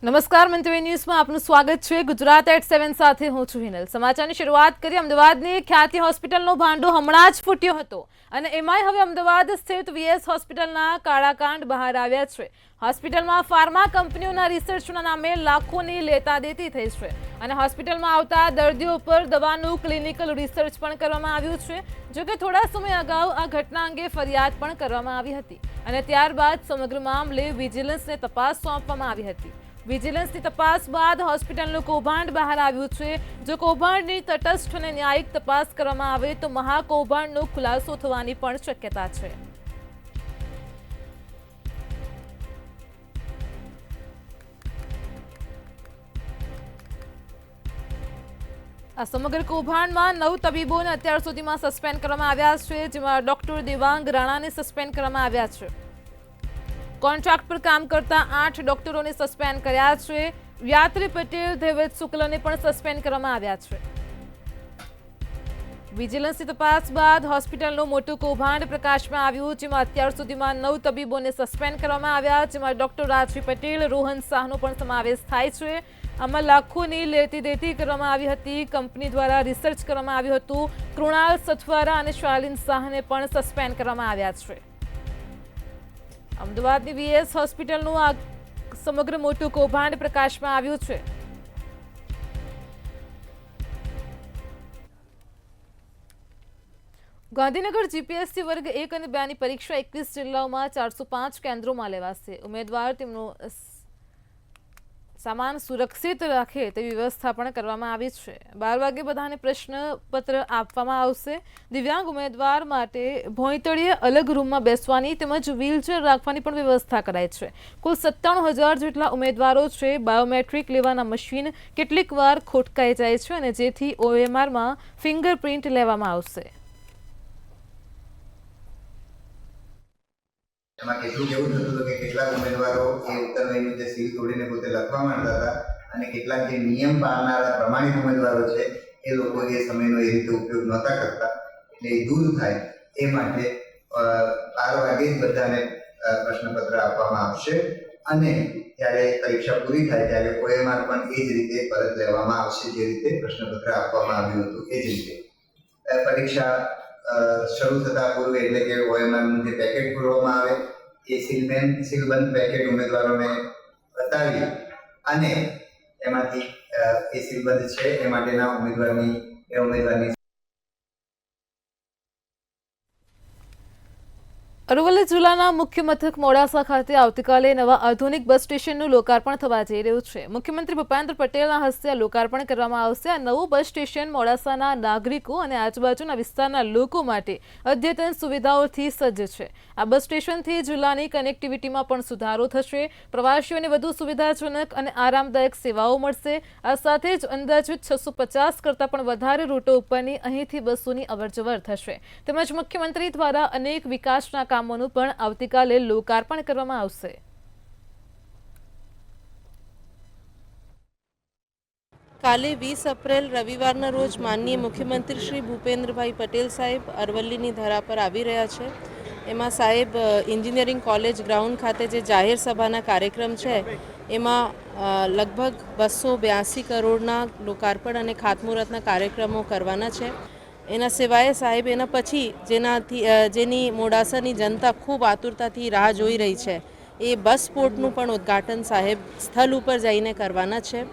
નમસ્કાર મંતવ્ય ન્યૂઝમાં આપનું સ્વાગત છે। ગુજરાત એટ 7 સાથે હું છું હિનલ। સમાચારની શરૂઆત કરી અમદાવાદની ખ્યાતિ હોસ્પિટલનો ભાંડો હમણાં જ ફૂટ્યો હતો અને એમાંય હવે અમદાવાદ સ્થિત વીએસ હોસ્પિટલના કાળાકાંડ બહાર આવ્યા છે। હોસ્પિટલમાં ફાર્મા કંપનીઓના રિસર્ચના નામે લાખોની લેતાદેતી થઈ છે અને હોસ્પિટલમાં આવતા દર્દીઓ પર દવાનું ક્લિનિકલ રિસર્ચ પણ કરવામાં આવ્યું છે। જોકે થોડા સમય અગાઉ આ ઘટના અંગે ફરિયાદ પણ કરવામાં આવી હતી અને ત્યારબાદ સમગ્ર મામલે વિજિલન્સને તપાસ સોંપવામાં આવી હતી। વિજિલન્સની તપાસ બાદ હોસ્પિટલનું કૌભાંડ બહાર આવ્યું છે। જો કૌભાંડની તટસ્થ અને ન્યાયિક તપાસ કરવામાં આવે તો મહાકૌભાંડનો ખુલાસો થવાની પણ શક્યતા છે। આ સમગ્ર કૌભાંડમાં 9 તબીબોને અત્યાર સુધીમાં સસ્પેન્ડ કરવામાં આવ્યા છે, જેમાં ડોક્ટર દેવાંગ રાણાને સસ્પેન્ડ કરવામાં આવ્યા છે। કોન્ટ્રાક્ટ પર કામ કરતા 8 ડોક્ટરોને સસ્પેન્ડ કર્યા છે। યાત્રી પટેલ, દેવેદ શુક્લને પણ સસ્પેન્ડ કરવામાં આવ્યા છે। વિજિલન્સની તપાસ બાદ હોસ્પિટલનું મોટું કૌભાંડ પ્રકાશમાં આવ્યું, જેમાં અત્યાર સુધીમાં 9 તબીબોને સસ્પેન્ડ કરવામાં આવ્યા, જેમાં ડોક્ટર રાજવી પટેલ, રોહન શાહનો પણ સમાવેશ થાય છે। આમાં લાખોની લેતી દેતી કરવામાં આવી હતી। કંપની દ્વારા રિસર્ચ કરવામાં આવ્યું હતું। કૃણાલ સથવારા અને શાલિન શાહને પણ સસ્પેન્ડ કરવામાં આવ્યા છે। અમદાવાદની વીએસ હોસ્પિટલનું આ સમગ્ર મોટું કૌભાંડ પ્રકાશમાં આવ્યું છે। ગાંધીનગર જીપીએસસી વર્ગ 1 અને 2 ની પરીક્ષા 21 જિલ્લાઓમાં 405 કેન્દ્રોમાં લેવાશે। ઉમેદવાર તેમનો સામાન સુરક્ષિત રાખે તેવી વ્યવસ્થા પણ કરવામાં આવી છે। 12 વાગે બધાને પ્રશ્નપત્ર આપવામાં આવશે। દિવ્યાંગ ઉમેદવાર માટે ભોંયતળિયે અલગ રૂમમાં બેસવાની તેમજ વ્હીલચેર રાખવાની પણ વ્યવસ્થા કરાઈ છે। કુલ 97,000 જેટલા ઉમેદવારો છે। બાયોમેટ્રિક લેવાના મશીન કેટલીક વાર ખોટકાઈ જાય છે અને જેથી ઓએમઆરમાં ફિંગરપ્રિન્ટ લેવામાં આવશે। એમાં કેટલું એવું થતું હતું કે કેટલાક ઉમેદવારો એ ઉત્તરવયની જે સીલ તોડીને પોતે લખવા માંડતા હતા અને કેટલાક જે નિયમ પાળનારા પ્રમાણિત ઉમેદવારો છે એ લોકો એ સમયનો એ રીતે ઉપયોગ નહોતા કરતા। એટલે એ દૂર થાય એ માટે 12 વાગે જ બધાને પ્રશ્નપત્ર આપવામાં આવશે અને જ્યારે પરીક્ષા પૂરી થાય ત્યારે ઓએમઆર પણ એ જ રીતે પરત લેવામાં આવશે, જે રીતે પ્રશ્નપત્ર આપવામાં આવ્યું હતું એ જ રીતે। પરીક્ષા શરૂ થતા પૂર્વે એટલે કે ઓએમઆરનું જે પેકેટ ખોલવામાં આવે એ સીલબંધ પેકેટ ઉમેદવારોને બતાવી અને એમાંથી એ સીલબંધ છે એ માટેના ઉમેદવારની અરવલ્લી જિલ્લાના મુખ્ય મથક મોડાસા ખાતે આવતીકાલે નવા આધુનિક બસ સ્ટેશનનું લોકાર્પણ થવા જઈ રહ્યું છે। મુખ્યમંત્રી ભૂપેન્દ્ર પટેલના હસ્તે લોકાર્પણ કરવામાં આવશે। આ નવું બસ સ્ટેશન મોડાસાના નાગરિકો અને આજુબાજુના વિસ્તારના લોકો માટે અદ્યતન સુવિધાઓથી સજ્જ છે। આ બસ સ્ટેશનથી જિલ્લાની કનેક્ટિવિટીમાં પણ સુધારો થશે। પ્રવાસીઓને વધુ સુવિધાજનક અને આરામદાયક સેવાઓ મળશે। આ સાથે જ અંદાજિત 650 કરતાં પણ વધારે રૂટો ઉપરની અહીંથી બસોની અવરજવર થશે। તેમજ મુખ્યમંત્રી દ્વારા અનેક વિકાસના કામોનું પણ આવતીકાલે લોકાર્પણ કરવામાં આવશે। કાલે 20 એપ્રિલ રવિવારના રોજ માનનીય મુખ્યમંત્રી શ્રી ભૂપેન્દ્રભાઈ પટેલ સાહેબ અરવલ્લીની ધરા પર આવી રહ્યા છે। એમાં સાહેબ એન્જિનિયરિંગ કોલેજ ગ્રાઉન્ડ ખાતે જે જાહેર સભાના કાર્યક્રમ છે એમાં લગભગ 282 કરોડના લોકાર્પણ અને ખાતમુહૂર્તના કાર્યક્રમો કરવાના છે। એના સિવાય સાહેબ એના પછી જેની મોડાસાની જનતા ખૂબ આતુરતાથી રાહ જોઈ રહી છે એ બસ પોર્ટનું પણ ઉદ્ઘાટન સાહેબ સ્થળ ઉપર જઈને કરવાના છે।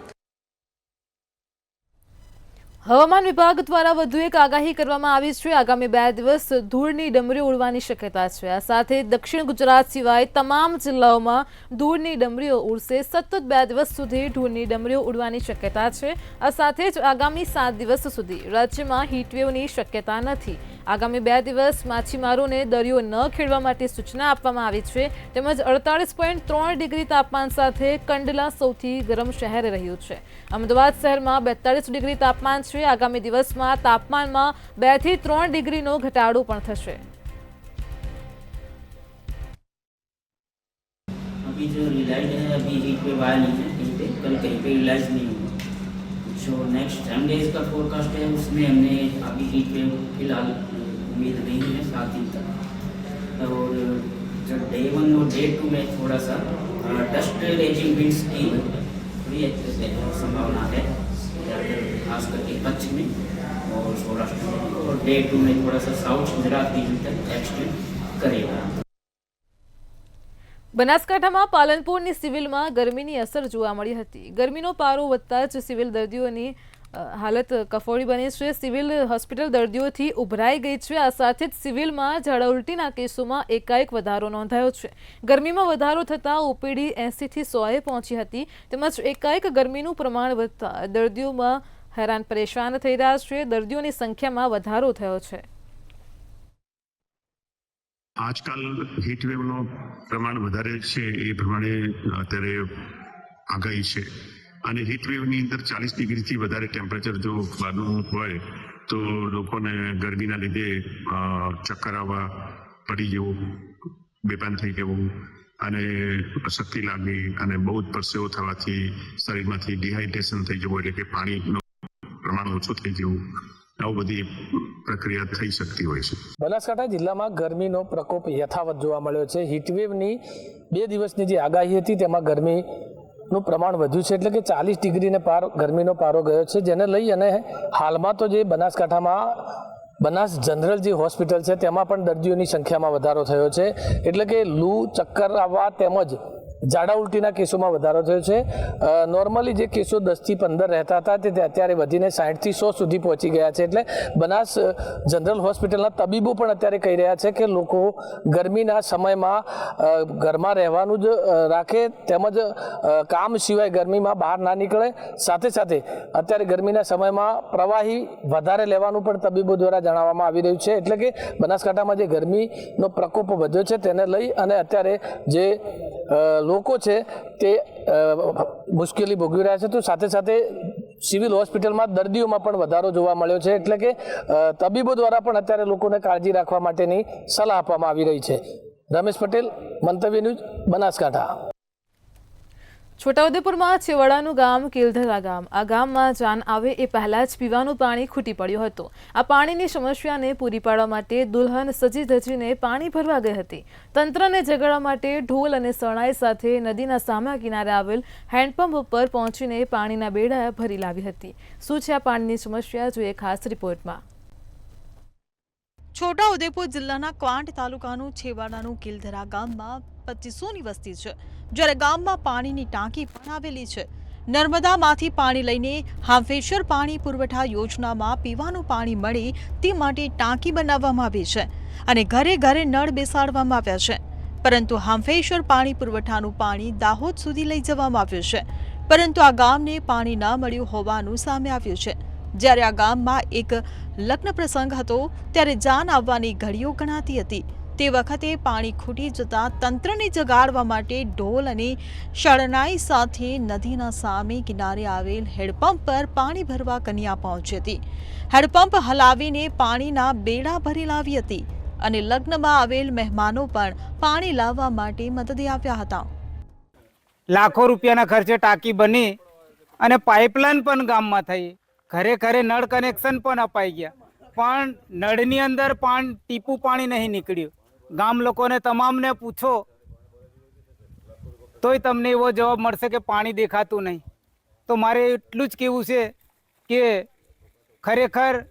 હવામાન વિભાગ દ્વારા વધુ એક આગાહી કરવામાં આવી છે। આગામી 2 દિવસ ધૂળની ડમરીઓ ઉડવાની શક્યતા છે। આ સાથે દક્ષિણ ગુજરાત સિવાય તમામ જિલ્લાઓમાં ધૂળની ડમરીઓ ઉડશે। સતત 2 દિવસ સુધી ધૂળની ડમરીઓ ઉડવાની શક્યતા છે। આ સાથે જ આગામી 7 દિવસ સુધી રાજ્યમાં હીટવેવની શક્યતા નથી। આગામી 2 દિવસ માછીમારોને દરિયો ન ખેડવા માટે સૂચના આપવામાં આવી છે। તેમજ 48.3 ડિગ્રી તાપમાન સાથે કંડલા સૌથી ગરમ શહેર રહ્યું છે। અમદાવાદ શહેરમાં 42 ડિગ્રી તાપમાન છે। આગામી દિવસમાં તાપમાનમાં 2 થી 3 ડિગ્રીનો ઘટાડો પણ થશે। अभी जो रिलाइज है अभी हीट वेव आया नहीं है कहीं पे, कल कहीं पे रिलाइज नहीं हुआ। जो नेक्स्ट 10 डेज का फोरकास्ट है उसमें हमने अभी हीट वेव फिलहाल उम्मीद नहीं है 7 दिन तक। और जो डे 1 और डे 2 में थोड़ा सा डस्ट रेजिंग विंड्स की भी संभावना है, खास करके कच्छ में और सौराष्ट्र में, और डे 2 में थोड़ा सा साउथ गुजरात रीजन तक एक्सटेंड करेगा। બનાસકાંઠામાં પાલનપુરની સિવિલમાં ગરમીની અસર જોવા મળી હતી. ગરમીનો પારો વધતા જ સિવિલ દર્દીઓની હાલત કફોડી બની છે. સિવિલ હોસ્પિટલ દર્દીઓથી ઉભરાઈ ગઈ છે. આ સાથે જ સિવિલમાં ઝાડા ઉલટીના કેસોમાં એકાએક વધારો નોંધાયો છે. ગરમીમાં વધારો થતાં ઓપીડી 80 થી 100એ પહોંચી હતી. તેમજ એકાએક ગરમીનું પ્રમાણ વધતા દર્દીઓમાં હેરાન પરેશાન થઈ રહ્યા છે. દર્દીઓની સંખ્યામાં વધારો થયો છે. આજકાલ હીટવેવનું પ્રમાણ વધારે છે એ પ્રમાણે અત્યારે આગાહી છે અને હીટવેવની અંદર 40 ડિગ્રીથી વધારે ટેમ્પરેચર જો બહારનું હોય તો લોકોને ગરમીના લીધે ચક્કર આવવા, પડી જવું, બેભાન થઈ જવું અને અશક્તિ લાગવી અને બહુ જ પરસેવો થવાથી શરીરમાંથી ડિહાઇડ્રેશન થઈ જવું, એટલે કે પાણીનું પ્રમાણ ઓછું થઈ જવું, આવું બધી પ્રક્રિયા થઈ શકતી હોય છે. બનાસકાંઠા જિલ્લામાં ગરમીનો પ્રકોપ યથાવત જોવા મળ્યો છે. હીટવેવની 2 દિવસની જે આગાહી હતી તેમાં ગરમીનું પ્રમાણ વધ્યું છે, એટલે કે 40 ડિગ્રીને પાર ગરમીનો પારો ગયો છે, જેને લઈ અને હાલમાં તો જે બનાસકાંઠામાં બનાસ જનરલ જે હોસ્પિટલ છે તેમાં પણ દર્દીઓની સંખ્યામાં વધારો થયો છે, એટલે કે લૂ, ચક્કર આવવા તેમજ ઝાડા ઉલટીના કેસોમાં વધારો થયો છે. નોર્મલી જે કેસો 10 થી 15 રહેતા હતા તે અત્યારે વધીને 60 થી 100 સુધી પહોંચી ગયા છે. એટલે બનાસ જનરલ હોસ્પિટલના તબીબો પણ અત્યારે કહી રહ્યા છે કે લોકો ગરમીના સમયમાં ઘરમાં રહેવાનું જ રાખે, તેમજ કામ સિવાય ગરમીમાં બહાર ના નીકળે. સાથે સાથે અત્યારે ગરમીના સમયમાં પ્રવાહી વધારે લેવાનું પણ તબીબો દ્વારા જણાવવામાં આવી રહ્યું છે. એટલે કે બનાસકાંઠામાં જે ગરમીનો પ્રકોપ વધ્યો છે તેને લઈ અને અત્યારે જે લોકો છે તે મુશ્કેલી ભોગવી રહ્યા છે. તો સાથે સાથે સિવિલ હોસ્પિટલમાં દર્દીઓમાં પણ વધારો જોવા મળ્યો છે, એટલે કે તબીબો દ્વારા પણ અત્યારે લોકોને કાળજી રાખવા માટેની સલાહ આપવામાં આવી રહી છે. રમેશ પટેલ, મંતવ્ય ન્યૂઝ, બનાસકાંઠા. છોટાઉદેપુરમાં છેવાડાનું ગામ કેલધરા ગામ. આ ગામમાં જાન આવે એ પહેલાં જ પીવાનું પાણી ખૂટી પડ્યું હતું. આ પાણીની સમસ્યાને પૂરી પાડવા માટે દુલ્હન સજી ધજીને પાણી ભરવા ગઈ હતી. તંત્રને જગાડવા માટે ઢોલ અને શરણાઈ સાથે નદીના સામા કિનારે આવેલ હેન્ડપંપ ઉપર પહોંચીને પાણીના બેડા ભરી લાવી હતી. શું છે આ પાણીની સમસ્યા, જોઈએ ખાસ રિપોર્ટમાં. છોટાઉદેપુર જિલ્લાના ક્વાંટ તાલુકાનું છેવાડાનું કેલધરા ગામમાં 2500ની વસ્તી છે, જ્યારે ગામમાં પાણીની ટાંકી પણ આવેલી છે. નર્મદામાંથી પાણી લઈને હાંફેશ્વર પાણી પુરવઠા યોજનામાં પીવાનું પાણી મળે તે માટે ટાંકી બનાવવામાં આવી છે અને ઘરે ઘરે નળ બેસાડવામાં આવ્યા છે. પરંતુ હાંફેશ્વર પાણી પુરવઠાનું પાણી દાહોદ સુધી લઈ જવામાં આવ્યું છે, પરંતુ આ ગામને પાણી ન મળ્યું હોવાનું સામે આવ્યું છે. જ્યારે આ ગામમાં એક લગ્ન પ્રસંગ હતો ત્યારે જાન આવવાની ઘડીઓ ગણાતી હતી. તે વખતે પાણી ખૂટી જતા તંત્રને જગાડવા માટે ઢોલ અને શરણાઈ સાથે નદીના સામે કિનારે આવેલ હેડપંપ પર પાણી ભરવા કન્યા પહોંચી હતી. હેડપંપ હલાવીને પાણીના બેડા ભરી લાવી હતી અને લગ્નમાં આવેલ મહેમાનો પણ પાણી લાવવા માટે મદદે આવ્યા હતા. લાખો રૂપિયાના ખર્ચે ટાંકી બની અને પાઇપલાઇન પણ ગામમાં થઈ. ઘરે ઘરે નળ કનેક્શન પણ અપાઈ ગયા, પણ નળની અંદર ટીપું પાણી નહીં નીકળ્યું. ગામ લોકોને તમામને પૂછો તોય તમને એવો જવાબ મળશે કે પાણી દેખાતું નહીં. તો મારે એટલું જ કહેવું છે કે ખરેખર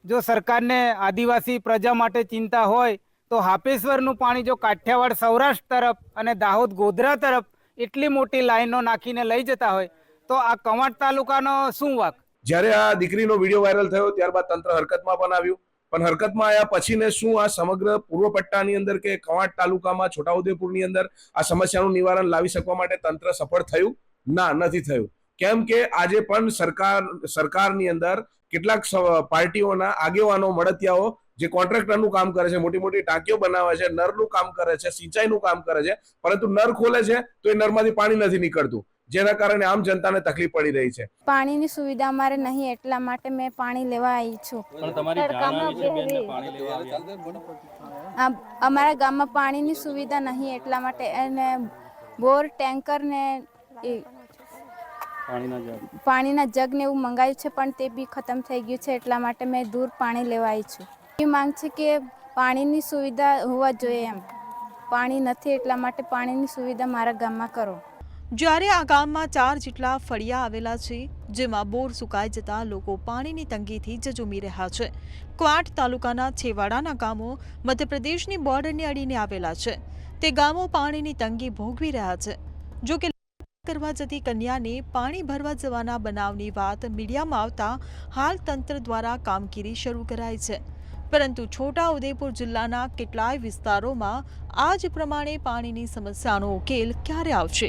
જો સરકારને આદિવાસી પ્રજા માટે ચિંતા હોય તો હાપેશ્વરનું પાણી જો કાઠિયાવાડ સૌરાષ્ટ્ર તરફ અને દાહોદ ગોધરા તરફ એટલી મોટી લાઈનો નાખીને લઈ જતા હોય તો આ કવાંટ તાલુકાનો શું વાંક? જ્યારે આ દીકરીનો વિડીયો વાયરલ થયો ત્યારબાદ તંત્ર હરકતમાં પણ આવ્યું, પણ હરકતમાં આવ્યા પછીને શું આ સમગ્ર પૂર્વ પટ્ટાની અંદર કે કવાંટ તાલુકામાં છોટાઉદેપુરની અંદર આ સમસ્યાનું નિવારણ લાવી શકવા માટે તંત્ર સફળ થયું? ના, નથી થયું. કેમ કે આજે પણ સરકારની અંદર કેટલાક પાર્ટીઓના આગેવાનો, મળતિયાઓ જે કોન્ટ્રાક્ટરનું કામ કરે છે, મોટી મોટી ટાંકીઓ બનાવે છે, નરનું કામ કરે છે, સિંચાઈનું કામ કરે છે, પરંતુ નર ખોલે છે તો એ નરમાંથી પાણી નથી નીકળતું, જેના કારણે આમ જનતાને તકલીફ પડી રહી છે. પાણીની સુવિધા અમારે નહીં, એટલા માટે મેં પાણી લેવા આવી છું. અમારા ગામમાં પાણીની સુવિધા નહીં, એટલા માટે એને બોર, ટેન્કર ને પાણીના જગ ને એવું મંગાવ્યું છે, પણ તે બી ખતમ થઈ ગયું છે. એટલા માટે મેં દૂર પાણી લેવા આવી છું. એ માંગ છે કે પાણીની સુવિધા હોવા જોઈએ એમ. પાણી નથી, એટલા માટે પાણીની સુવિધા મારા ગામમાં કરો. જ્યારે આ ગામમાં 4 જેટલા ફળિયા આવેલા છે, જેમાં બોર સુકાઈ જતા લોકો પાણીની તંગીથી ઝઝૂમી રહ્યા છે. ક્વાંટ તાલુકાના છેવાડાના ગામો મધ્યપ્રદેશની બોર્ડરને અડીને આવેલા છે. તે ગામો પાણીની તંગી ભોગવી રહ્યા છે. જો કે કરવા જતી કન્યાને પાણી ભરવા જવાના બનાવની વાત મીડિયામાં આવતા હાલ તંત્ર દ્વારા કામગીરી શરૂ કરાઈ છે. પરંતુ છોટા ઉદેપુર જિલ્લાના કેટલાય વિસ્તારોમાં આ જ પ્રમાણે પાણીની સમસ્યાનો ઉકેલ ક્યારે આવશે?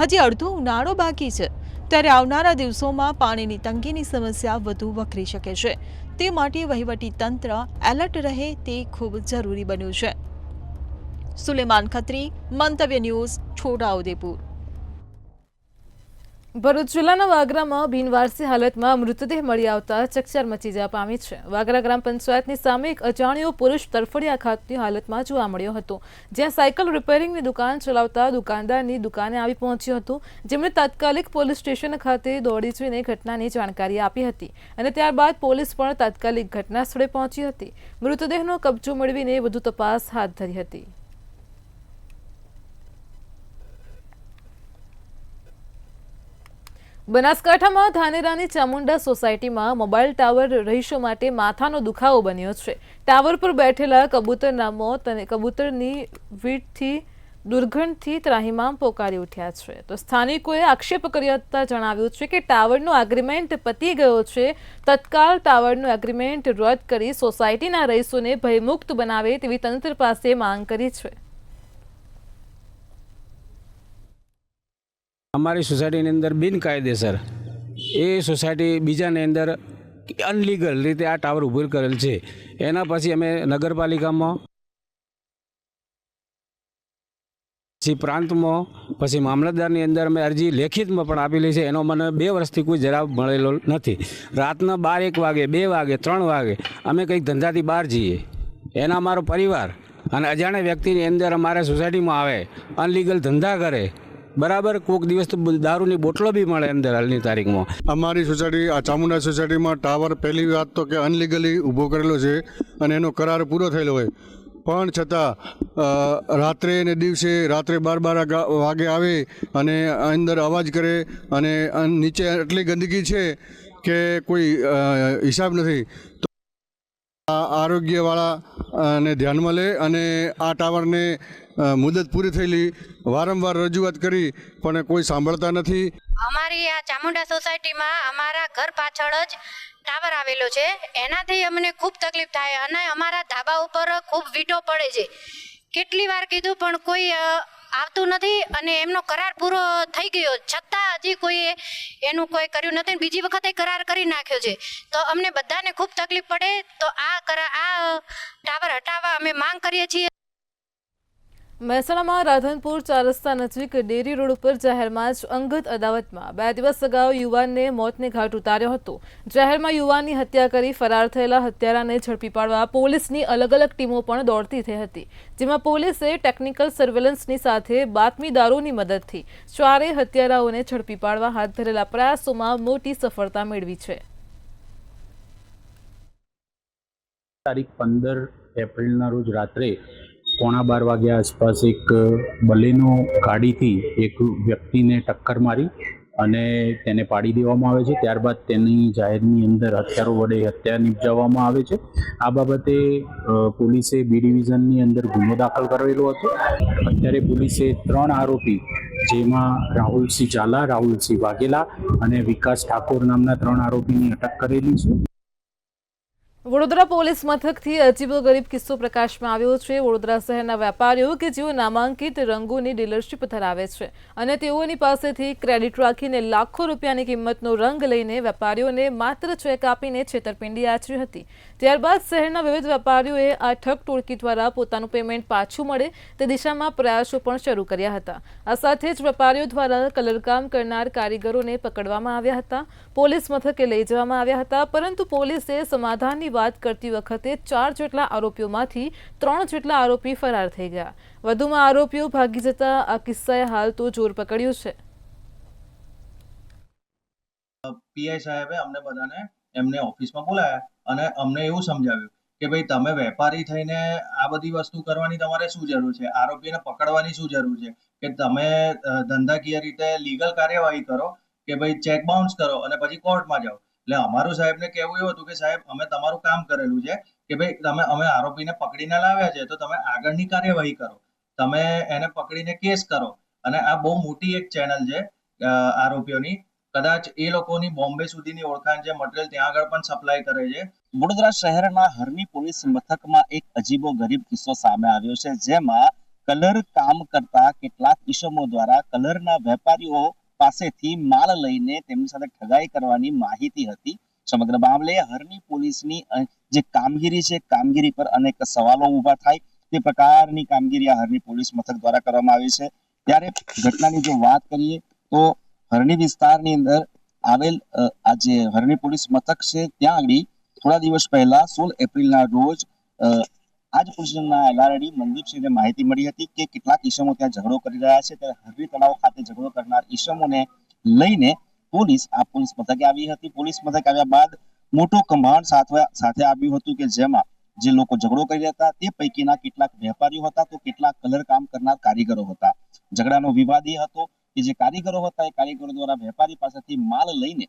હજી અડધો ઉનાળો બાકી છે, ત્યારે આવનારા દિવસોમાં પાણીની તંગીની સમસ્યા વધુ વકરી શકે છે. તે માટે વહીવટી તંત્ર એલર્ટ રહે તે ખૂબ જરૂરી બન્યું છે. સુલેમાન ખત્રી, મંતવ્ય ન્યૂઝ, છોટા ઉદેપુર. ભરૂચ જિલ્લાના વાગરામાં બિનવારસી હાલતમાં મૃતદેહ મળી આવતા ચકચાર મચી જવા પામી છે. વાગરા ગ્રામ પંચાયતની સામે એક અજાણ્યો પુરુષ તરફડિયા ખાતી હાલતમાં જોવા મળ્યો હતો, જ્યાં સાયકલ રિપેરિંગની દુકાન ચલાવતા દુકાનદારની દુકાને આવી પહોંચ્યો હતો, જેમણે તાત્કાલિક પોલીસ સ્ટેશન ખાતે દોડી જઈને ઘટનાની જાણકારી આપી હતી અને ત્યારબાદ પોલીસ પણ તાત્કાલિક ઘટના સ્થળે પહોંચી હતી. મૃતદેહનો કબજો મેળવીને વધુ તપાસ હાથ ધરી હતી. બનાસકાંઠામાં ધાનેરાની ચામુંડા સોસાયટીમાં મોબાઈલ ટાવર રહીશો માટે માથાનો દુખાવો બન્યો છે. ટાવર પર બેઠેલા કબૂતરના મોત અને કબૂતરની વીટથી દુર્ગંધથી ત્રાહિમામ પોકારી ઉઠ્યા છે. તો સ્થાનિકોએ આક્ષેપ કરતા જણાવ્યું છે કે ટાવરનો એગ્રીમેન્ટ પતી ગયો છે. તત્કાલ ટાવરનો એગ્રીમેન્ટ રદ કરી સોસાયટીના રહીશોને ભયમુક્ત બનાવે તેવી તંત્ર પાસે માંગ કરી છે. અમારી સોસાયટીની અંદર બિનકાયદેસર એ સોસાયટી બીજાની અંદર અનલીગલ રીતે આ ટાવર ઊભો કરેલ છે. એના પછી અમે નગરપાલિકામાં, પછી પ્રાંતમાં, પછી મામલતદારની અંદર અમે અરજી લેખિતમાં પણ આપેલી છે. એનો મને 2 વર્ષથી કોઈ જવાબ મળેલો નથી. રાતના 12-1 વાગે, 2 વાગે, 3 વાગે અમે કંઈક ધંધાથી બહાર જઈએ, એના અમારો પરિવાર અને અજાણ્યા વ્યક્તિની અંદર અમારે સોસાયટીમાં આવે, અનલીગલ ધંધા કરે. બરાબર, કોઈક દિવસ તો દારૂની બોટલો બી મળે અંદર હાલની તારીખમાં. અમારી સોસાયટી આ ચામુંડા સોસાયટીમાં ટાવર પહેલી વાત તો કે અનલીગલી ઊભો કરેલો છે અને એનો કરાર પૂરો થયેલો હોય, પણ છતાં રાત્રે ને દિવસે રાત્રે 12 વાગે આવે અને અંદર અવાજ કરે અને નીચે એટલી ગંદકી છે કે કોઈ હિસાબ નથી. તો આરોગ્યવાળા ને ધ્યાનમાં લે અને આ ટાવરને મુદત પૂરી થયેલી વારંવાર રજૂઆત કરી પણ કોઈ સાંભળતા નથી. અમારી આ ચામુંડા સોસાયટીમાં અમારા ઘર પાછળ જ ટાવર આવેલો છે, એનાથી અમને ખૂબ તકલીફ થાય અને અમારા ધાબા ઉપર ખૂબ વીંટો પડે છે. કેટલી વાર કીધું પણ કોઈ આવતું નથી અને એમનો કરાર પૂરો થઈ ગયો છતાં હજી કોઈ એનું કોઈ કર્યું નથી. બીજી વખતે કરાર કરી નાખ્યો છે, તો અમને બધાને ખૂબ તકલીફ પડે. તો આ ટાવર હટાવવા અમે માંગ કરીએ છીએ. મહેસાણામાં રાધનપુર 4 રસ્તા નજીક ડેરી રોડ ઉપર જાહેરમાં જ અંગત અદાવતમાં 2 દિવસ અગાઉ યુવાનને મોતને ઘાટ ઉતાર્યો હતો. જાહેરમાં યુવાનની હત્યા કરી ફરાર થયેલા હત્યારાને ઝડપી પાડવા પોલીસની અલગ અલગ ટીમો પણ દોડતી થઈ હતી, જેમાં પોલીસે ટેકનિકલ સર્વેલન્સની સાથે બાતમીદારોની મદદથી 4 હત્યારાઓને ઝડપી પાડવા હાથ ધરેલા પ્રયાસોમાં મોટી સફળતા મેળવી છે. તારીખ 15 એપ્રિલના રોજ રાત્રે 11:15 વાગ્યા આસપાસ એક બલેનો ગાડીથી એક વ્યક્તિને ટક્કર મારી અને તેને પાડી દેવામાં આવે છે. ત્યારબાદ તેની જાહેરની અંદર હથિયારો વડે હત્યા નિપજાવવામાં આવે છે. આ બાબતે પોલીસે બી ડિવિઝનની અંદર ગુનો દાખલ કરેલો હતો. અત્યારે પોલીસે 3 આરોપી, જેમાં રાહુલસિંહ ઝાલા, રાહુલસિંહ વાઘેલા અને વિકાસ ઠાકોર નામના 3 આરોપીની અટક કરેલી છે. વડોદરા પોલીસ મથકથી અજીબોગરીબ કિસ્સો પ્રકાશમાં આવ્યો છે. વડોદરા શહેરના વેપારીઓ કે જેઓ નામાંકિત રંગોની ડીલરશીપ ધરાવે છે અને તેઓની પાસેથી ક્રેડિટ રાખીને લાખો રૂપિયાની કિંમતનો રંગ લઈને વેપારીઓને માત્ર ચેક આપીને છેતરપિંડી આચરી હતી. ત્યારબાદ શહેરના વિવિધ વેપારીઓએ આ ઠગ ટોળકી દ્વારા પોતાનું પેમેન્ટ પાછું મળે તે દિશામાં પ્રયાસો પણ શરૂ કર્યા હતા. આ સાથે જ વેપારીઓ દ્વારા કલરકામ કરનાર કારીગરોને પકડવામાં આવ્યા હતા, પોલીસ મથકે લઈ જવામાં આવ્યા હતા, પરંતુ પોલીસે સમાધાનની વાત કરતી વખતે 4 જેટલા આરોપીઓમાંથી 3 જેટલા આરોપી ફરાર થઈ ગયા. વધુમાં આરોપીઓ ભાગી જતા આ કિસ્સાએ હાલ તો જોર પકડ્યું છે. પીઆઈ સાહેબે અમને બધાને એમને ઓફિસમાં બોલાયા અને અમને એવું સમજાવ્યું કે ભાઈ તમે વેપારી થઈને આ બધી વસ્તુ કરવાની તમારે શું જરૂર છે, આરોપીને પકડવાની શું જરૂર છે, કે તમે ધંધાકીય રીતે લીગલ કાર્યવાહી કરો કે ભાઈ ચેક બાઉન્સ કરો અને પછી કોર્ટમાં જાઓ. એટલે અમારું સાહેબને કહેવું એવું હતું કે સાહેબ અમે તમારું કામ કરેલું છે કે ભાઈ અમે આરોપીને પકડીને લાવ્યા છે તો તમે આગળની કાર્યવાહી કરો, તમે એને પકડીને કેસ કરો. અને આ બહુ મોટી એક ચેનલ છે આરોપીઓની, કદાચ એ લોકોની બોમ્બે સુધીની ઓળખાણ છે, મટીરિયલ ત્યાં આગળ પણ સપ્લાય કરે છે. વડોદરા શહેરના હરણી પોલીસ મથકમાં એક અજીબો ગરીબ કિસ્સો સામે આવ્યો છે, જેમાં કલર કામ કરતા કેટલાક ઈસમો દ્વારા કલરના વેપારીઓ પાસેથી માલ લઈને તેમની સાથે ઠગાઈ કરવાની માહિતી હતી. સમગ્ર મામલે હરણી પોલીસની જે કામગીરી છે, કામગીરી પર અનેક સવાલો ઉભા થાય તે પ્રકારની કામગીરી આ હરણી પોલીસ મથક દ્વારા કરવામાં આવી છે. ત્યારે ઘટનાની જો વાત કરીએ તો હરણી વિસ્તારની અંદર આવેલ આ જે હરણી પોલીસ મથક છે ત્યાં આગળ થોડા દિવસ પહેલા 16 એપ્રિલના રોજ આજ પોલીસના એલઆરડી મનદીપસિંહને માહિતી મળી હતી કે કેટલાક ઈસમો ત્યાં ઝઘડો કરી રહ્યા છે. ત્યારે હરણી તળાવ ખાતે ઝઘડો કરનાર ઈસમોને લઈને પોલીસ આ પોલીસ મથકે આવી હતી. પોલીસ મથક આવ્યા બાદ મોટો કૌભાંડ સાથે આવ્યું હતું કે જેમાં જે લોકો ઝઘડો કરી રહ્યા હતા તે પૈકીના કેટલાક વેપારીઓ હતા તો કેટલાક કલર કામ કરનાર કારીગરો હતા. ઝઘડાનો વિવાદ એ હતો કે જે કારીગરો હતા એ કારીગરો દ્વારા વેપારી પાસેથી માલ લઈને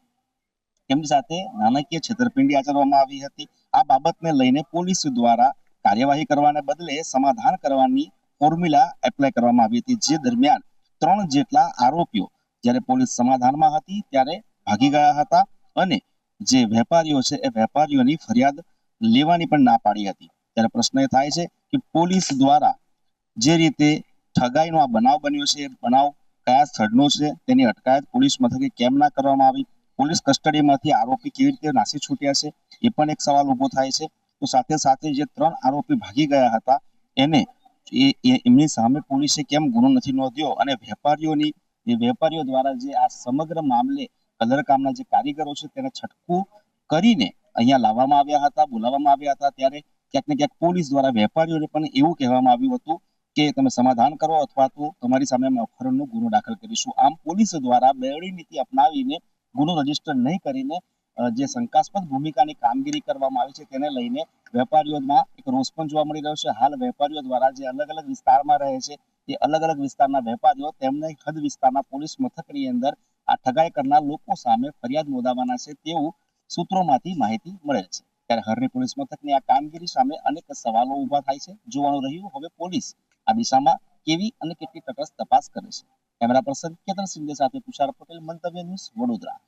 તેમની સાથે નાણાકીય છેતરપિંડી આચરવામાં આવી હતી. આ બાબતને લઈને પોલીસ દ્વારા કાર્યવાહી કરવાને બદલે સમાધાન કરવાની ફોર્મ્યુલા એપ્લાય કરવામાં આવી હતી. જે દરમિયાન 3 જેટલા આરોપીઓ જ્યારે પોલીસ સમાધાનમાં હતી ત્યારે ભાગી ગયા હતા અને જે વેપારીઓ છે એ વેપારીઓની ફરિયાદ લેવાની પણ ના પાડી હતી. ત્યારે પ્રશ્ન એ થાય છે કે પોલીસ દ્વારા જે રીતે ઠગાઈનો આ બનાવ બન્યો છે, બનાવ કયા સ્થળનો છે, તેની અટકાયત પોલીસ મથકે કેમ ના કરવામાં આવી, પોલીસ કસ્ટડીમાંથી આરોપી કેવી રીતે નાસી છૂટ્યા છે એ પણ એક સવાલ ઉભો થાય છે. તો સાથે સાથે જે 3 આરોપી ભાગી ગયા હતા એને એમની સામે પોલીસે કેમ ગુનો નથી નોંધ્યો અને વેપારીઓ દ્વારા જે આ સમગ્ર મામલે કલર કામના જે કારીગરો છે તેને છટકું કરીને અહીંયા લાવવામાં આવ્યા હતા, બોલાવવામાં આવ્યા હતા. ત્યારે ક્યાંક ને ક્યાંક પોલીસ દ્વારા વેપારીઓને પણ એવું કહેવામાં આવ્યું હતું કે તમે સમાધાન કરો અથવા તો તમારી સામે અમે અપહરણનો ગુનો દાખલ કરીશું. આમ પોલીસ દ્વારા બેવડી નીતિ અપનાવીને ગુનો રજીસ્ટર નહીં કરીને જે શંકાસ્પદ ભૂમિકાની કામગીરી કરવામાં આવી છે તેને લઈને વેપારીઓમાં એક રોષ પણ જોવા મળી રહ્યો છે. હાલ વેપારીઓ દ્વારા જે અલગ અલગ વિસ્તારમાં રહે છે એ અલગ અલગ વિસ્તારના વેપારીઓ તેમને હદ વિસ્તારના પોલીસ મથકની અંદર આ ઠગાઈ કરનાર લોકો સામે ફરિયાદ નોંધાવવાના છે તેવું સૂત્રોમાંથી માહિતી મળે છે. ત્યારે હરણી પોલીસ મથકની આ કામગીરી સામે અનેક સવાલો ઉભા થાય છે. જોવાનું રહ્યું હવે પોલીસ આ દિશામાં કેવી અને કેટલી તટસ્થ તપાસ કરે છે. કેમેરા પર્સન કેતન સિંધે સાથે તુષાર પટેલ, મંતવ્ય ન્યૂઝ, વડોદરા.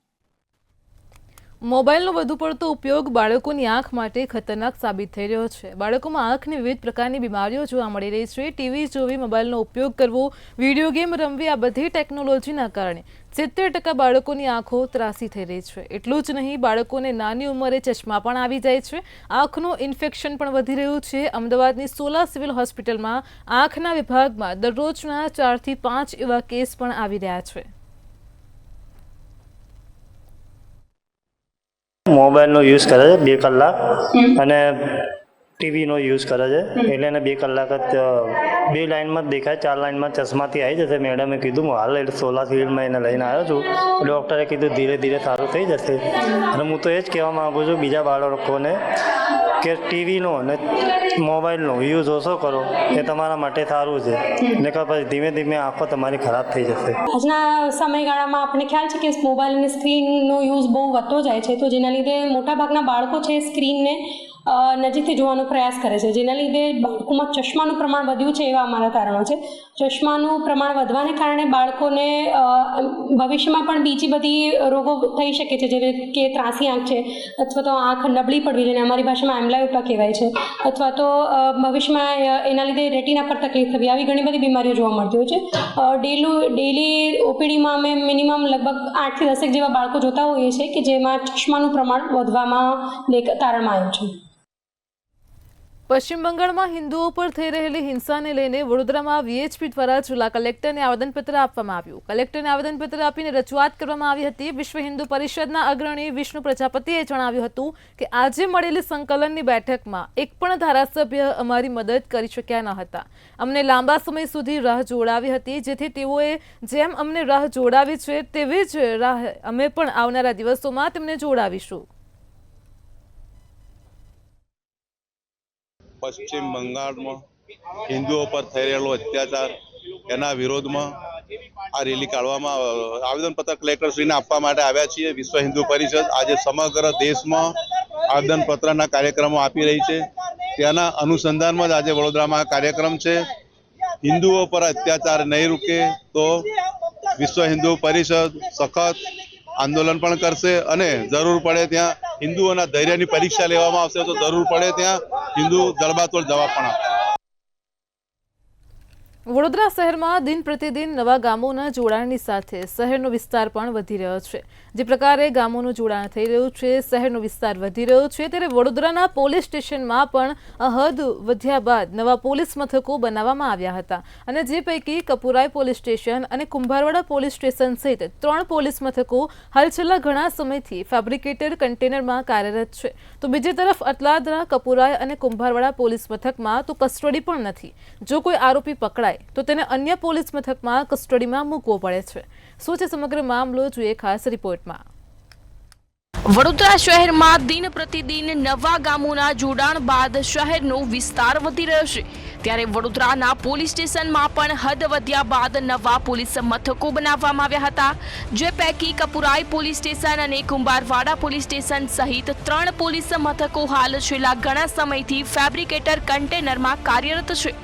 મોબાઈલનો વધુ પડતો ઉપયોગ બાળકોની આંખ માટે ખતરનાક સાબિત થઈ રહ્યો છે. બાળકોમાં આંખની વિવિધ પ્રકારની બીમારીઓ જોવા મળી રહી છે. ટીવી જોવી, મોબાઈલનો ઉપયોગ કરવો, વિડીયો ગેમ રમવી, આ બધી ટેકનોલોજીના કારણે 70% બાળકોની આંખો ત્રાસી થઈ રહી છે. એટલું જ નહીં, બાળકોને નાની ઉંમરે ચશ્મા પણ આવી જાય છે. આંખનું ઇન્ફેક્શન પણ વધી રહ્યું છે. અમદાવાદની સોલા સિવિલ હોસ્પિટલમાં આંખના વિભાગમાં દરરોજના 4 થી 5 એવા કેસ પણ આવી રહ્યા છે. મોબાઈલનો યુઝ કરે છે 2 કલાક અને ટીવીનો યુઝ કરે છે એટલે એને 2 કલાક જ 2 લાઇનમાં જ દેખાય, 4 લાઇનમાં ચશ્માથી આવી જશે. મેડમે કીધું હું હાલ સોલા સિવિલમાં એને લઈને આવ્યો છું. ડૉક્ટરે કીધું ધીરે ધીરે સારું થઈ જશે. અને હું તો એ જ કહેવા માગું છું બીજા બાળકોને કે ટીવીનો અને મોબાઈલનો યુઝ ઓછો કરો, એ તમારા માટે સારું છે. ને કે પછી ધીમે ધીમે આંખો તમારી ખરાબ થઈ જશે. આજના સમયગાળામાં આપણને ખ્યાલ છે કે મોબાઈલ અને સ્ક્રીનનો યુઝ બહુ વધતો જાય છે, તો જેના લીધે મોટાભાગના બાળકો છે સ્ક્રીનને નજીકથી જોવાનો પ્રયાસ કરે છે, જેના લીધે બાળકોમાં ચશ્માનું પ્રમાણ વધ્યું છે. એવા અમારા કારણો છે. ચશ્માનું પ્રમાણ વધવાને કારણે બાળકોને ભવિષ્યમાં પણ બીજી બધી રોગો થઈ શકે છે, જેવી કે ત્રાસી આંખ છે અથવા તો આંખ નબળી પડવી, જેને અમારી ભાષામાં એમ્બ્લાયોપા કહેવાય છે, અથવા તો ભવિષ્યમાં એના લીધે રેટિના પર તકલીફ થવી, આવી ઘણી બધી બીમારીઓ જોવા મળતી હોય છે. ડેલી ઓપીડીમાં અમે મિનિમમ લગભગ 8 થી 10 જેવા બાળકો જોતા હોઈએ છીએ કે જેમાં ચશ્માનું પ્રમાણ વધવામાં તારણમાં આવ્યું છે. પશ્ચિમ બંગાળમાં હિન્દુઓ પર થઈ રહેલી હિંસાને લઈને વડોદરામાં વીએચપી દ્વારા જિલ્લા કલેક્ટરને આવેદનપત્ર આપવામાં આવ્યું. કલેક્ટરને આવેદનપત્ર આપીને રજૂઆત કરવામાં આવી હતી. વિશ્વ હિન્દુ પરિષદના અગ્રણી વિષ્ણુ પ્રજાપતિએ જણાવ્યું હતું કે આજે મળેલી સંકલનની બેઠકમાં એક પણ ધારાસભ્ય અમારી મદદ કરી શક્યા ન હતા. અમને લાંબા સમય સુધી રાહ જોડાવી હતી, જેથી તેઓએ જેમ અમને રાહ જોડાવી છે તેવી જ રાહ અમે પણ આવનારા દિવસોમાં તેમને જોડાવીશું. પશ્ચિમ બંગાળમાં હિન્દુઓ પર થઈ રહેલો અત્યાચાર એના વિરોધમાં આ રેલી કાઢવામાં આવેદનપત્ર કલેક્ટરશ્રીને આપવા માટે આવ્યા છીએ. વિશ્વ હિન્દુ પરિષદ આજે સમગ્ર દેશમાં આવેદનપત્રના કાર્યક્રમો આપી રહી છે. તેના અનુસંધાનમાં જ આજે વડોદરામાં કાર્યક્રમ છે. હિન્દુઓ પર અત્યાચાર નહીં રૂકે તો વિશ્વ હિન્દુ પરિષદ સખત આંદોલન પણ કરશે અને જરૂર પડે ત્યાં હિન્દુઓના ધૈર્યની પરીક્ષા લેવામાં આવશે તો જરૂર પડે ત્યાં હિન્દુ જડબાતોડ જવાબ પણ આપશે. વડોદરા શહેરમાં દિન પ્રતિદિન નવા ગામોના જોડાણની સાથે શહેરનો વિસ્તાર પણ વધી રહ્યો છે. જે પ્રકારે ગામોનું જોડાણ થઈ રહ્યું છે, શહેરનો વિસ્તાર વધી રહ્યો છે, ત્યારે વડોદરાના પોલીસ સ્ટેશનમાં પણ હદ વધ્યા બાદ નવા પોલીસ મથકો બનાવવામાં આવ્યા હતા અને જે પૈકી કપુરાઈ પોલીસ સ્ટેશન અને કુંભારવાડા પોલીસ સ્ટેશન સહિત 3 પોલીસ મથકો હાલ છેલ્લા ઘણા સમયથી ફેબ્રિકેટેડ કન્ટેનરમાં કાર્યરત છે. તો બીજી તરફ અટલાદરા, કપુરાઈ અને કુંભારવાડા પોલીસ મથકમાં તો કસ્ટડી પણ નથી. જો કોઈ આરોપી પકડાય તો તેને અન્ય પોલીસ મથકમાં કસ્ટડીમાં મૂકવો પડે છે. શું છે સમગ્ર મામલો, જોઈએ ખાસ રિપોર્ટમાં. વડોદરા શહેરમાં દિન પ્રતિદિન નવા ગામોના જોડાણ બાદ શહેરનો વિસ્તાર વધી રહ્યો છે. ત્યારે વડોદરાના પોલીસ સ્ટેશનમાં પણ હદ વધ્યા બાદ નવા પોલીસ મથકો બનાવવામાં આવ્યા હતા. જે પૈકી કપુરાઈ પોલીસ સ્ટેશન અને કુંભારવાડા પોલીસ સ્ટેશન સહિત 3 પોલીસ મથકો હાલ છેલ્લા ઘણા સમયથી ફેબ્રિકેટર કન્ટેનરમાં કાર્યરત છે.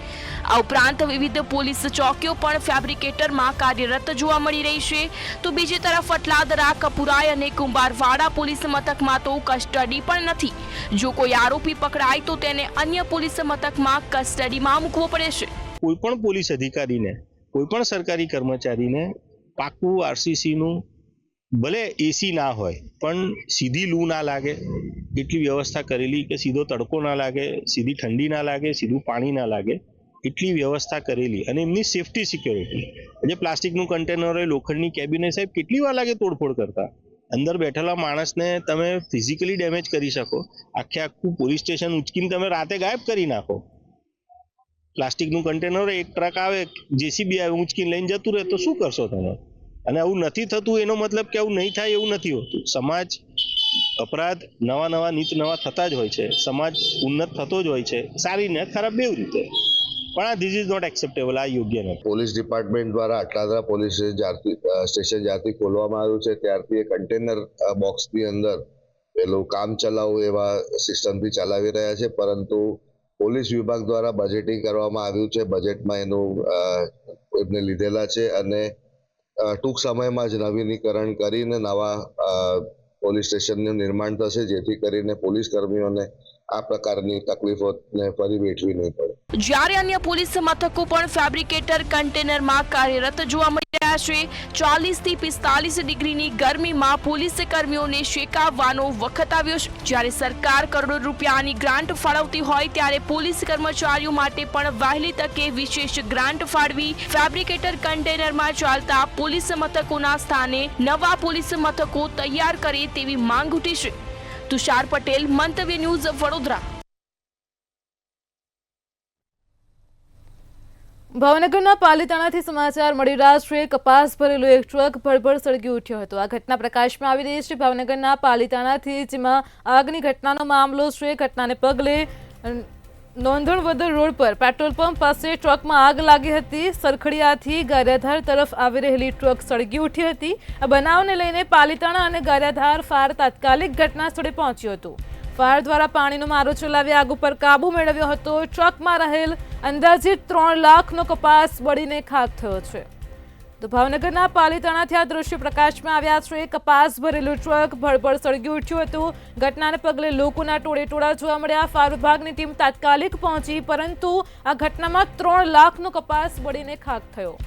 આ ઉપરાંત વિવિધ પોલીસ ચોકીઓ પણ ફેબ્રિકેટરમાં કાર્યરત જોવા મળી રહી છે. તો બીજી તરફ અટલાદરા, કપુરાઈ અને કુંભારવાડા પોલીસ મથકમાં તો કસ્ટડી પણ નથી. જો કોઈ આરોપી પકડાય તો તેને અન્ય પોલીસ મથકમાં કસ્ટડીમાં મૂકવો પડે છે. કોઈ પણ પોલીસ અધિકારીને, કોઈ પણ સરકારી કર્મચારીને પાકું આરસીસીનું ભલે એસી ના હોય પણ સીધી લૂ ના લાગે એટલી વ્યવસ્થા કરેલી, કે સીધો તડકો ના લાગે, સીધી ઠંડી ના લાગે, સીધું પાણી ના લાગે એટલી વ્યવસ્થા કરેલી. અને એમની સેફટી સિક્યોરિટી, જે પ્લાસ્ટિકનું કન્ટેનર હોય, લોખંડની કેબિન, સાહેબ કેટલી વાર લાગે તોડફોડ કરતા. અંદર બેઠેલા માણસને તમે ફિઝિકલી ડેમેજ કરી શકો. આખું પોલીસ સ્ટેશન ઉંચકીને તમે રાતે ગાયબ કરી નાખો. પ્લાસ્ટિકનું કન્ટેનર એક ટ્રક આવે, જેસીબી આવે, ઉંચકીને લઈને જતું રહે તો શું કરશો તમે? અને આવું નથી થતું એનો મતલબ કે આવું નહીં થાય એવું નથી હોતું. સમાજ અપરાધ નવા નીત નવા થતા જ હોય છે. સમાજ ઉન્નત થતો જ હોય છે, સારી ને ખરાબ બેવ રીતે. પણ આ ધીસ ઇઝ નોટ એક્સેપ્ટેબલ. આ યોગ્ય નથી. પોલીસ ડિપાર્ટમેન્ટ દ્વારા અટલાદરા પોલીસ સ્ટેશન જ્યારથી ખોલવામાં આવ્યું છે ત્યારથી એ કન્ટેનર બોક્સની અંદર પેલું કામ ચલાવવું એવા સિસ્ટમથી ચલાવી રહ્યા છે. પરંતુ પોલીસ વિભાગ દ્વારા બજેટિંગ કરવામાં આવ્યું છે. બજેટમાં એનું એમને લીધેલા છે અને ટૂંક સમયમાં જ નવીનીકરણ કરીને નવા પોલીસ સ્ટેશનનું નિર્માણ થશે, જેથી કરીને પોલીસ કર્મીઓને આ પ્રકારની તકલીફોને ફરી વેઠવી નહીં પડે. જ્યારે અન્ય પોલીસ મથકો પણ ફેબ્રિકેટર કન્ટેનરમાં કાર્યરત જોવા મળી રહ્યા છે. 40 થી 45 ડિગ્રીની ગરમીમાં પોલીસ કર્મીઓને શેકાવવાનો વખત આવ્યો છે. જ્યારે સરકાર કરોડો રૂપિયાની ગ્રાન્ટ ફાળવતી હોય ત્યારે પોલીસ કર્મચારીઓ માટે પણ વહેલી તકે વિશેષ ગ્રાન્ટ ફાળવી ફેબ્રિકેટર કન્ટેનરમાં ચાલતા પોલીસ મથકોના સ્થાને નવા પોલીસ મથકો તૈયાર કરે તેવી માંગ ઉઠી છે. તુષાર પટેલ, મંતવ્ય ન્યૂઝ, વડોદરા. ભાવનગરના પાલીતાણાથી સમાચાર મળી રહ્યા છે. કપાસ ભરેલો એક ટ્રક ભડભડ સળગી ઉઠ્યો હતો. આ ઘટના પ્રકાશમાં આવી રહી છે ભાવનગરના પાલીતાણાથી, જેમાં આગની ઘટનાનો મામલો છે. ઘટનાને પગલે નોંધણવદર રોડ પર પેટ્રોલ પંપ પાસે ટ્રકમાં આગ લાગી હતી. સરખડિયાથી ગારિયાધાર તરફ આવી રહેલી ટ્રક સળગી ઉઠી હતી. આ બનાવને લઈને પાલીતાણા અને ગારિયાધાર ફાયર તાત્કાલિક ઘટના સ્થળે પહોંચ્યું હતું. ફાયર દ્વારા પાણીનો મારો ચલાવી આગ ઉપર કાબુ મેળવ્યો હતો. ટ્રકમાં રહેલ અંદાજિત 3 લાખનો કપાસ બળીને ખાખ થયો છે. તો ભાવનગરના પાલીતાણાથી આ દ્રશ્ય પ્રકાશમાં આવ્યા છે. કપાસ ભરેલું ટ્રક ભડભડ સળગી ઉઠ્યું હતું. ઘટનાને પગલે લોકોના ટોળેટોળા જોવા મળ્યા. ફાયર વિભાગની ટીમ તાત્કાલિક પહોંચી, પરંતુ આ ઘટનામાં 3 લાખનો કપાસ બળીને ખાખ થયો.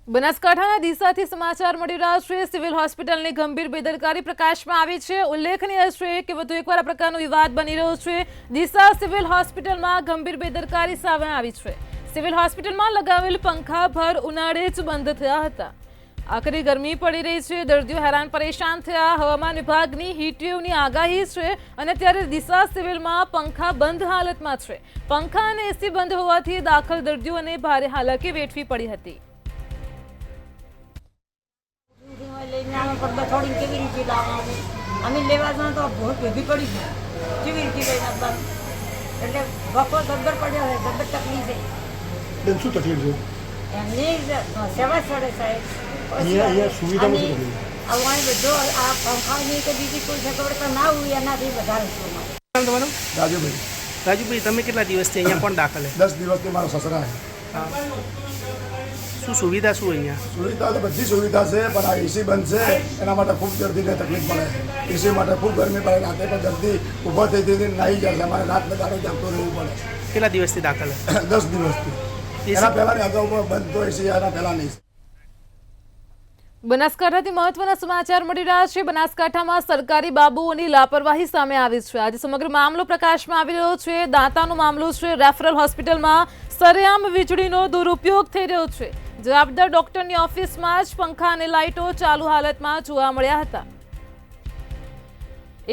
બનાસકાંઠાના ડીસાથી સમાચાર મળી રહ્યા છે. સિવિલ હોસ્પિટલની ગંભીર બેદરકારી પ્રકાશમાં આવી છે. ઉલ્લેખનીય છે કે વધુ એકવાર આ પ્રકારનો વિવાદ બની રહ્યો છે. ડીસા સિવિલ હોસ્પિટલમાં ગંભીર બેદરકારી સામે આવી છે. સિવિલ હોસ્પિટલમાં લગાવેલ પંખા ભર ઉનાળે જ બંધ થયા હતા. આકરી ગરમી પડી રહી છે. દર્દીઓ હેરાન પરેશાન થયા. હવામાન વિભાગની હીટવેવની આગાહી છે અને ત્યારે ડીસા સિવિલમાં પંખા બંધ હાલતમાં છે. પંખા અને એસી બંધ હોવાથી દાખલ દર્દીઓને ભારે હાલાકી વેઠવી પડી હતી. લઈને આમાં પડદા છોડીને કેવી રીતે લાવવાનું, અમે લેવા જાણ તો ભૂલ ભેગી પડી છે, કેવી રીતે લઈને આપવાનું, એટલે વખો ગબ્બર પડ્યો હોય, ગબ્બર તકલીફ છે. શું તકલીફ છે એમની સેવા છોડે સાહેબ. અહીંયા સુવિધામાં શું તકલીફ? આવવાની બધો આ પંખાની કે બીજી કોઈ સગવડ તો ના હોય એનાથી વધારે છે. તમારું રાજુભાઈ. રાજુભાઈ, તમે કેટલા દિવસથી અહીંયા પણ દાખલ? 10 દિવસથી મારા સસરા છે. શું સુવિધા શું અહીંયા? સુવિધા તો બધી સુવિધા છે, પણ આ એસી બંધ છે એના માટે ખૂબ દર્દીને તકલીફ પડે છે. એસી માટે ખૂબ ગરમી પડે, રાતે પણ દર્દી ઊભા થઈ થઈ નાહી જાય છે, અમારે રાત દાડો જાગતો રહેવું પડે. કેટલા દિવસથી દાખલ? 10 દિવસથી. એના પહેલાંની અગાઉ બંધ તો એસી એના પહેલાં નહીં. બનાસકાંઠાથી મહત્વના સમાચાર મળી રહ્યા છે. બનાસકાંઠામાં સરકારી બાબુઓની લાપરવાહી સામે આવી છે. આજે સમગ્ર મામલો પ્રકાશમાં આવી રહ્યો છે. દાંતાનો મામલો છે. રેફરલ હોસ્પિટલમાં સરેઆમ વીજળીનો દુરુપયોગ થઈ રહ્યો છે. જવાબદાર ડોક્ટરની ઓફિસમાં જ પંખા અને લાઇટો ચાલુ હાલતમાં જોવા મળ્યા હતા.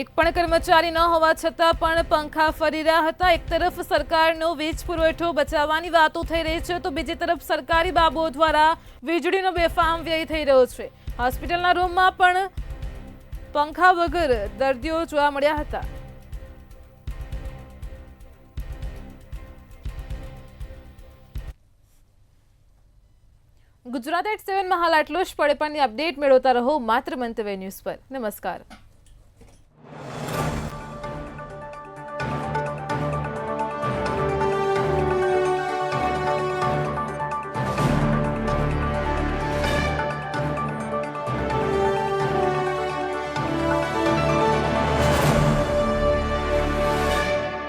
એક પણ કર્મચારી ન હોવા છતાં પણ પંખા ફરી રહ્યા હતા. એક તરફ સરકારનો વીજ પુરવઠો બચાવવાની વાતો થઈ રહી છે, તો બીજી તરફ સરકારી બાબુઓ દ્વારા વીજળીનો બેફામ વ્યય થઈ રહ્યો છે. હોસ્પિટલના રૂમમાં પણ પંખા વગર દર્દીઓ જોવા મળ્યા હતા. ગુજરાત@7 માં હાલ આટલો જ. પડે પણની અપડેટ મેળવતા રહો માત્ર મંતવ્ય ન્યૂઝ પર. નમસ્કાર.